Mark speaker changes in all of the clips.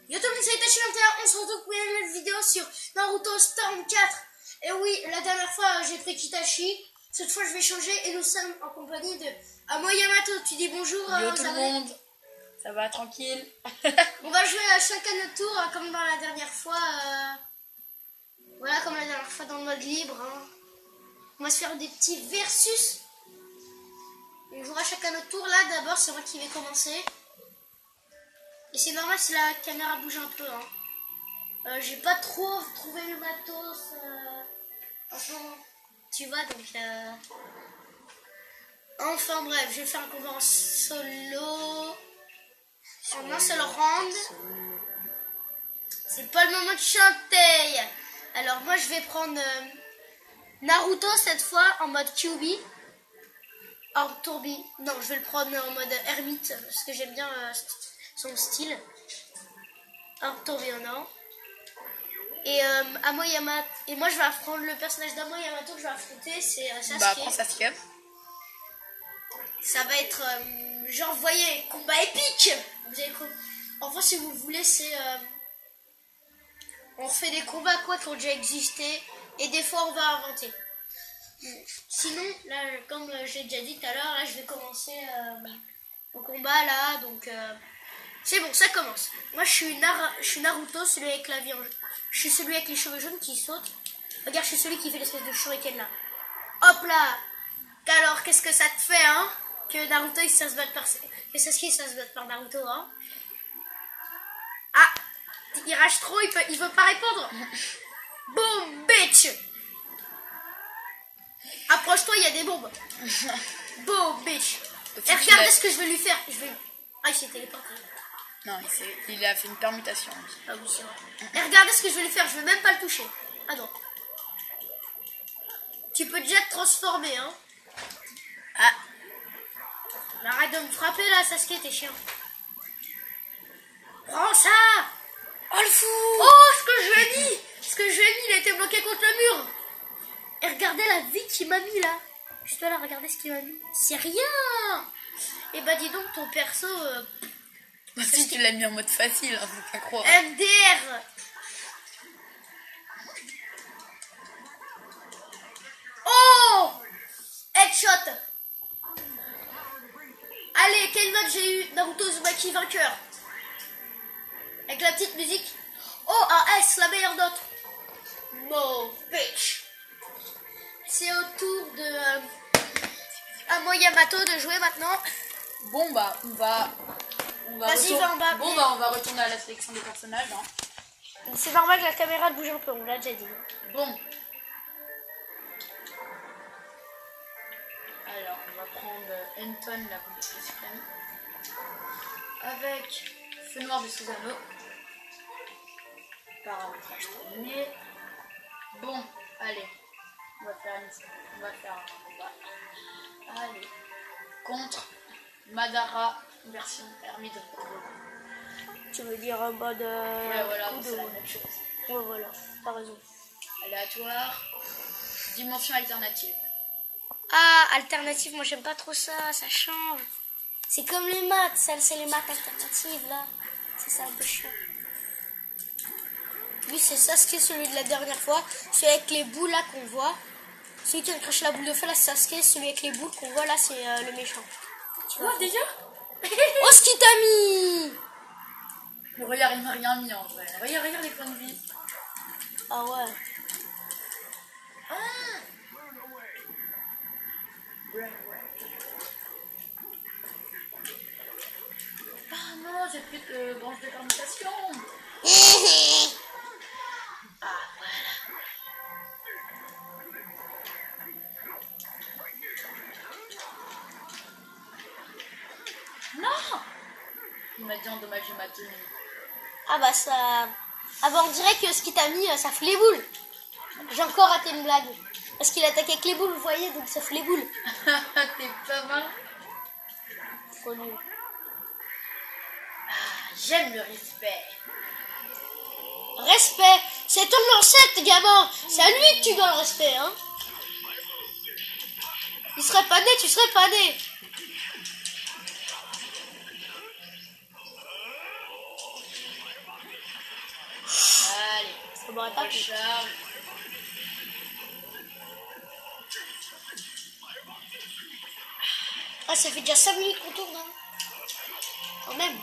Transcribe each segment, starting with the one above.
Speaker 1: Yo tout le monde, c'est Itachi 21, on se retrouve pour une nouvelle vidéo sur Naruto Storm 4. Et oui, la dernière fois j'ai pris Kitachi, cette fois je vais changer et nous sommes en compagnie de Amo Yamato. Tu dis bonjour
Speaker 2: Yo tout le monde, ça va tranquille.
Speaker 1: On va jouer à chacun notre tour comme dans la dernière fois. Voilà, comme la dernière fois dans le mode libre. On va se faire des petits versus. On jouera chacun notre tour. Là d'abord c'est moi qui vais commencer. Et c'est normal si la caméra bouge un peu. J'ai pas trop trouvé le matos en ce moment. Tu vois, donc... Enfin bref, je vais faire un combat en solo. En un seul round. C'est pas le moment de chanter. Alors moi je vais prendre Naruto cette fois en mode QB. Or Tourbi. Non, je vais le prendre en mode ermite parce que j'aime bien son style. Or Tourbi non. Et Amo Yamato. Et moi je vais affronter le personnage d'Amo Yamato que je vais affronter, c'est Sasuke.
Speaker 2: Bah prends Sasuke.
Speaker 1: Ça va être genre vous voyez combat épique. Vous avez enfin si vous voulez c'est on fait des combats qui ont déjà existé et des fois on va inventer. Sinon là comme j'ai déjà dit tout à l'heure, là je vais commencer au combat là donc c'est bon, ça commence. Moi je suis Naruto, celui avec la vie en jeu. Je suis celui avec les cheveux jaunes qui saute. Regarde, je suis celui qui fait l'espèce de shuriken là. Hop là. Alors qu'est-ce que ça te fait que Naruto il se batte par que Sasuke ça se batte par Naruto Ah, il rage trop, il veut pas répondre. Boom bitch. Approche-toi, il y a des bombes. Boom bitch. Et regarde ce que je vais lui faire. Ah, il s'est téléporté.
Speaker 2: Non, il a fait une permutation.
Speaker 1: Ah oui, c'est vrai. Et regardez ce que je vais lui faire, je vais même pas le toucher. Ah non. Tu peux déjà te transformer, Ah. Mais arrête de me frapper là, Sasuke, t'es chiant. Prends ça.
Speaker 2: Oh le fou.
Speaker 1: Oh, ce que je lui ai mis. Il a été bloqué contre le mur. Et regardez la vie qu'il m'a mis là. Juste là, regardez ce qu'il m'a mis. C'est rien. Et bah dis donc, ton perso...
Speaker 2: Si tu l'as mis en mode facile, faut pas croire.
Speaker 1: MDR. Oh, headshot. Allez, quelle note j'ai eu? Naruto Uzumaki vainqueur. Avec la petite musique. Oh, un S, la meilleure note. No, bitch. C'est au tour de Amo Yamato de jouer maintenant.
Speaker 2: Bon bah, on va
Speaker 1: Vas-y, va en bas.
Speaker 2: Bon bah, on va retourner à la sélection des personnages.
Speaker 1: C'est normal que la caméra bouge un peu, on l'a déjà dit.
Speaker 2: Bon. Alors, on va prendre Anton, la compétition suprême. Avec Feu Noir de Susanoo. Paramétrage terminé. Bon, allez. On va faire un combat. Allez. Contre Madara, version ermite de Kodo.
Speaker 1: Tu veux dire en mode...
Speaker 2: Ouais, voilà, c'est la même chose.
Speaker 1: Ouais, voilà, t'as raison.
Speaker 2: Aléatoire. Dimension alternative.
Speaker 1: Ah, alternative, moi j'aime pas trop ça, ça change. C'est comme les maths, c'est les maths alternatives là. C'est un peu chiant. Lui c'est Sasuke, celui de la dernière fois. Celui avec les boules là qu'on voit. Celui qui a craché la boule de feu là c'est Sasuke. Celui avec les boules qu'on voit là c'est le méchant.
Speaker 2: Tu vois déjà?
Speaker 1: Oh ce qu'il t'a mis.
Speaker 2: Mais regarde, il m'a rien mis en vrai. Regarde les points de vie.
Speaker 1: Ah ouais.
Speaker 2: Ah non, j'ai plus de branche de permutation. Ah voilà. Non. Il m'a dit endommager ma tenue.
Speaker 1: Ah bah ça... Ah bah on dirait que ce qu'il t'a mis ça fout les boules. J'ai encore raté une blague. Parce qu'il attaque avec les boules, vous voyez, donc ça fout les boules.
Speaker 2: T'es pas mal.
Speaker 1: Trop nul.
Speaker 2: Ah, j'aime le respect.
Speaker 1: Respect, c'est ton ancêtre, gamin. C'est à lui que tu dois le respect, Il serait pas né, tu serais pas né. m'aurait pas plu.
Speaker 2: Charge.
Speaker 1: Ah, ça fait déjà 5 minutes qu'on tourne, hein. Quand même.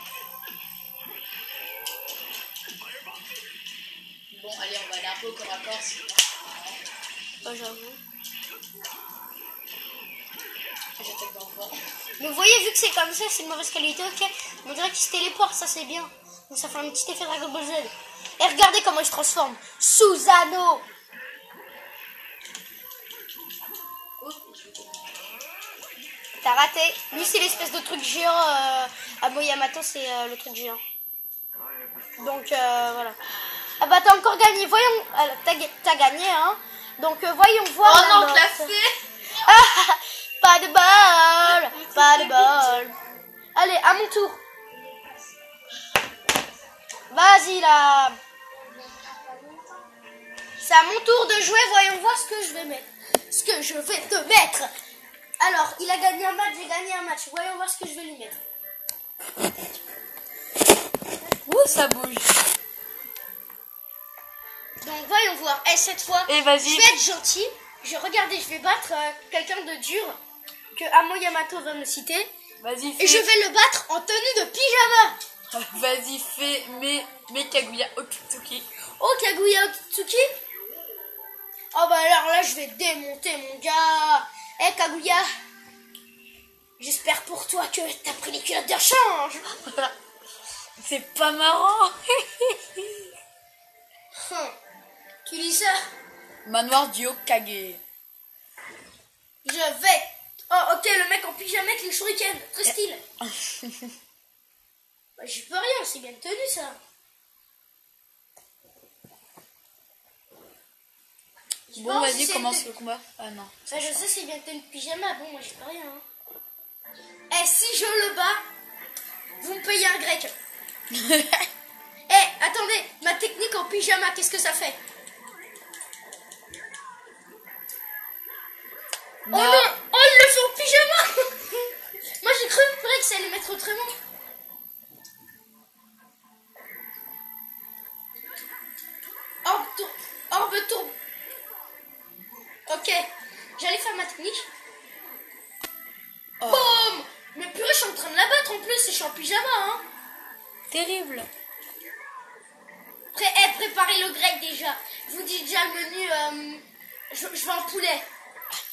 Speaker 2: Bon, allez, on va aller un peu au corps à corps. Sinon...
Speaker 1: Bah, j'avoue.
Speaker 2: J'attaque dans le vent.
Speaker 1: Mais vous voyez, vu que c'est comme ça, c'est de mauvaise qualité, ok. On dirait qu'il se téléporte, ça c'est bien. Donc ça fait un petit effet Dragon Ball Z. Et regardez comment il se transforme. Susanoo. T'as raté. Lui, c'est l'espèce de truc géant. Amo Yamato, c'est le truc géant. Donc, voilà. Ah bah, t'as encore gagné. Voyons. T'as gagné, hein. Donc, voyons voir.
Speaker 2: Oh non,
Speaker 1: note.
Speaker 2: classé.
Speaker 1: Pas de bol. Pas de bol. Allez, à mon tour. Vas-y, là. C'est à mon tour de jouer. Voyons voir ce que je vais mettre. Ce que je vais te mettre. Alors, il a gagné un match, j'ai gagné un match. Voyons voir ce que je vais lui mettre.
Speaker 2: Ouh, ça bouge.
Speaker 1: Donc, voyons voir. Et cette fois,
Speaker 2: Et vas-y.
Speaker 1: je vais être gentil. Regardez, je vais battre quelqu'un de dur que Amo Yamato va me citer.
Speaker 2: Vas-y, fais.
Speaker 1: Et je vais le battre en tenue de pyjama.
Speaker 2: Vas-y, fais mes Kaguya Okitsuki.
Speaker 1: Oh, Kaguya Okitsuki. Oh, bah alors là, je vais démonter mon gars. Eh, Kaguya. J'espère pour toi que t'as pris les culottes de rechange.
Speaker 2: C'est pas marrant.
Speaker 1: Tu dis ça?
Speaker 2: Manoir du Hokage.
Speaker 1: Je vais... Oh, ok, le mec en pyjama avec les shurikens. Très style. Bah, j'y peux rien, c'est bien tenu, ça.
Speaker 2: Bon, vas-y, commence le combat. Ah non.
Speaker 1: Bah, je sais, c'est bien tenu de pyjama. Bon, moi, j'y peux rien. Hein. Et si je le bats, vous me payez un grec. Eh, attendez, ma technique en pyjama, qu'est-ce que ça fait?
Speaker 2: Non.
Speaker 1: Oh non, oh, il le fait en pyjama. Moi, j'ai cru que ça allait mettre autrement. Orbe tourne. Ok, j'allais faire ma technique.
Speaker 2: Oh.
Speaker 1: Boum. Mais purée, je suis en train de la battre en plus et je suis en pyjama, hein.
Speaker 2: Terrible.
Speaker 1: Préparez le grec déjà. Je vous dis déjà le menu. Je veux un poulet.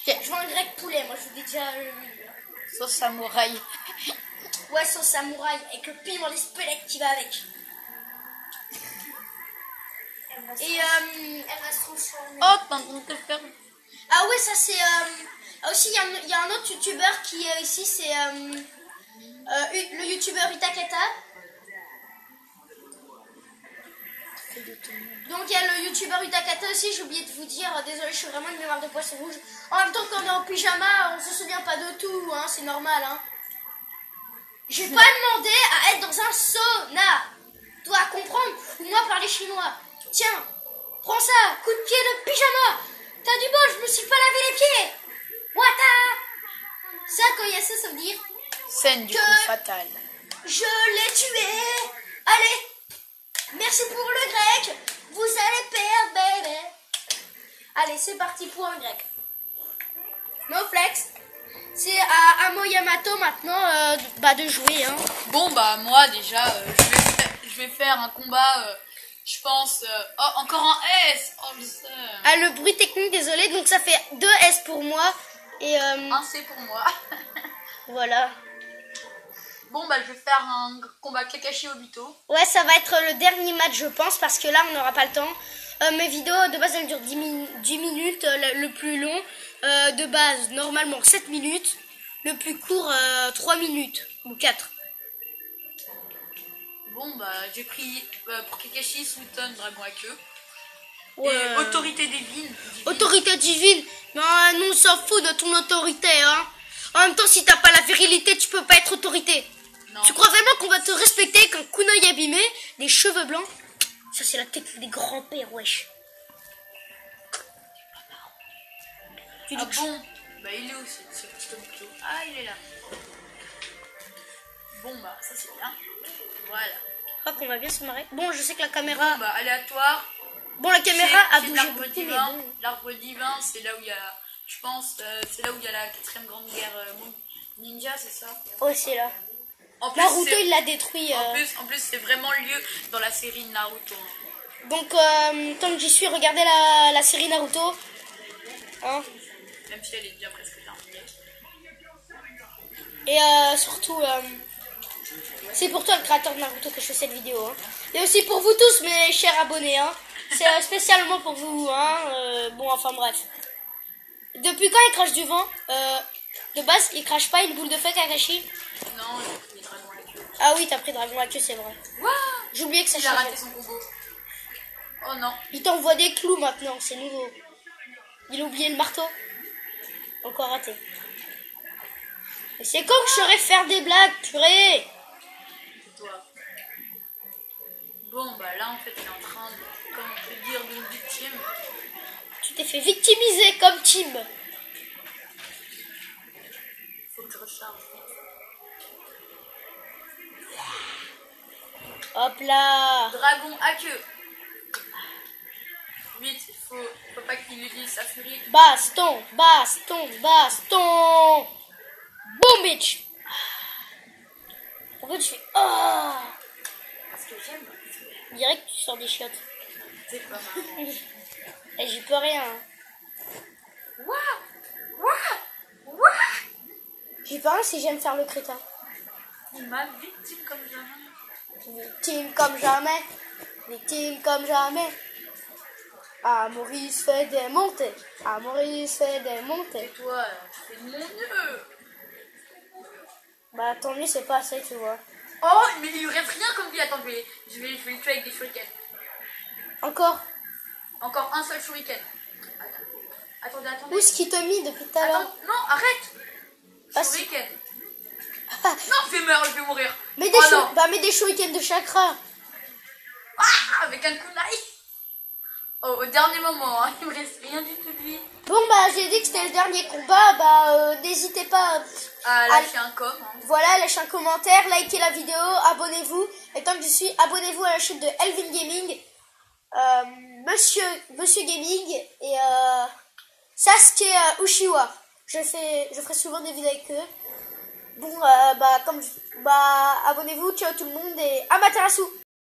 Speaker 1: Je veux un grec poulet. Moi, je vous dis déjà le menu.
Speaker 2: Sauce samouraï.
Speaker 1: Ouais, sauce samouraï avec le piment des spelettes qui va avec. Et elle va se transformer.
Speaker 2: Oh, t'es en train de te faire.
Speaker 1: Ah ouais, ça c'est... aussi, il y a un autre youtubeur qui est ici, c'est le youtubeur Itaketa. Donc il y a le youtubeur Utakata aussi, j'ai oublié de vous dire, désolé, je suis vraiment une mémoire de poisson rouge. En même temps, quand on est en pyjama, on se souvient pas de tout, hein, c'est normal. Hein. J'ai pas demandé à être dans un sauna. Tu dois comprendre, ou moi parler chinois. Tiens, prends ça, coup de pied de pyjama. T'as du bol, je me suis pas lavé les pieds. Wata. Ça, quand il y a ça, ça veut dire...
Speaker 2: Scène du coup fatale.
Speaker 1: Je l'ai tué. Allez. Merci pour le grec. Vous allez perdre, bébé. Allez, c'est parti pour un grec. No flex. C'est à Amo Yamato maintenant de jouer. Hein.
Speaker 2: Bon, bah, moi, déjà, je vais faire un combat, je pense... oh, encore un S. Oh, je sais.
Speaker 1: Ah, le bruit technique, désolé. Donc, ça fait 2 S pour moi. Et
Speaker 2: un C pour moi.
Speaker 1: Voilà.
Speaker 2: Bon, bah, je vais faire un combat Kakashi Obito.
Speaker 1: Ouais, ça va être le dernier match, je pense, parce que là, on n'aura pas le temps. Mes vidéos, de base, elles durent 10 minutes. Le plus long, de base, normalement, 7 minutes. Le plus court, 3 minutes ou 4.
Speaker 2: Bon, bah, j'ai pris pour Kakashi Suton, Dragon à queue.
Speaker 1: Ouais.
Speaker 2: Et Autorité divine.
Speaker 1: Autorité divine. Non, nous, on s'en fout de ton autorité, hein. En même temps, si t'as pas la virilité, tu peux pas être autorité.
Speaker 2: Non.
Speaker 1: Tu crois vraiment qu'on va te respecter avec un kunai abîmé, des cheveux blancs? Ça, c'est la technique des grands-pères, wesh.
Speaker 2: Ah bon? Bah, il est aussi, ce petit Obito. Ah, il est là. Bon, bah, ça c'est bien. Voilà.
Speaker 1: Je crois qu'on va bien se marrer. Bon, je sais que la caméra...
Speaker 2: Bah, aléatoire.
Speaker 1: Bon, la caméra a
Speaker 2: Chez
Speaker 1: bougé
Speaker 2: l'arbre
Speaker 1: beaucoup, mais
Speaker 2: divin,
Speaker 1: bon.
Speaker 2: l'arbre divin, c'est là où il y a, je pense, c'est là où il y a la 4ème grande guerre ninja, c'est ça?
Speaker 1: Ouais, c'est là.
Speaker 2: En plus,
Speaker 1: Naruto, il l'a détruit.
Speaker 2: en plus, c'est vraiment lieu dans la série Naruto.
Speaker 1: Donc, tant que j'y suis, regardez la série Naruto. Hein.
Speaker 2: Même si elle est déjà presque terminée.
Speaker 1: Et surtout, c'est pour toi, le créateur de Naruto, que je fais cette vidéo. Hein. Et aussi pour vous tous, mes chers abonnés. Hein. C'est spécialement pour vous. Hein. Bon, enfin bref. Depuis quand il crache du vent de base, il crache pas une boule de feu, Kakashi?
Speaker 2: Non, j'ai pris Dragon à queue.
Speaker 1: Ah oui, t'as pris Dragon à queue, c'est vrai.
Speaker 2: Waouh!
Speaker 1: J'ai oublié que ça
Speaker 2: Il a raté
Speaker 1: changeait.
Speaker 2: son combo. Oh non.
Speaker 1: Il t'envoie des clous maintenant, c'est nouveau. Il a oublié le marteau. Encore raté. Mais c'est quand que je saurais faire des blagues, purée.
Speaker 2: Toi. Bon, bah là, en fait, il est en train de, comme on peut dire, d'une victime.
Speaker 1: Tu t'es fait victimiser comme Tim.
Speaker 2: Faut que je recharge.
Speaker 1: Hop là.
Speaker 2: Dragon à queue. Vite, faut pas qu'il utilise sa furie.
Speaker 1: Baston, baston, baston. Boom, bitch. Pourquoi tu fais... Oh.
Speaker 2: Parce que j'aime.
Speaker 1: On dirait que tu sors des chiottes.
Speaker 2: C'est pas mal.
Speaker 1: Et j'y peux rien.
Speaker 2: Waouh! Waouh! Waouh!
Speaker 1: J'y peux rien si j'aime faire le crétin.
Speaker 2: Il m'a victime comme jamais.
Speaker 1: Victime comme jamais. Victime comme jamais. Ah, Maurice fait des montées. Ah, Maurice fait des montées.
Speaker 2: Et toi, tu fais de mon mieux.
Speaker 1: Bah, tant mieux, c'est pas assez, tu vois.
Speaker 2: Oh, mais il lui reste rien comme vie. Attends, je vais le tuer avec des shurikens.
Speaker 1: Encore.
Speaker 2: Encore un seul shuriken. Attendez.
Speaker 1: Où est-ce qu'il t'a mis depuis tout à l'heure?
Speaker 2: Attends, non, arrête.
Speaker 1: Ah,
Speaker 2: Shuriken. Non, je vais mourir.
Speaker 1: Mais des,
Speaker 2: Oh non.
Speaker 1: mets des shurikens de chakra.
Speaker 2: Ah, avec un kunai. Oh, au dernier moment, hein, il me reste rien du tout de vie.
Speaker 1: Bon, bah, j'ai dit que c'était le dernier combat. Bah, n'hésitez pas
Speaker 2: Ah, lâcher un com. Hein.
Speaker 1: Voilà, lâchez un commentaire, likez la vidéo, abonnez-vous. Et tant que je suis, abonnez-vous à la chaîne de Elvin Gaming, Monsieur Gaming et Sasuke Uchiwa. Je ferai souvent des vidéos avec eux. Bon, abonnez-vous, ciao tout le monde et Amaterasu.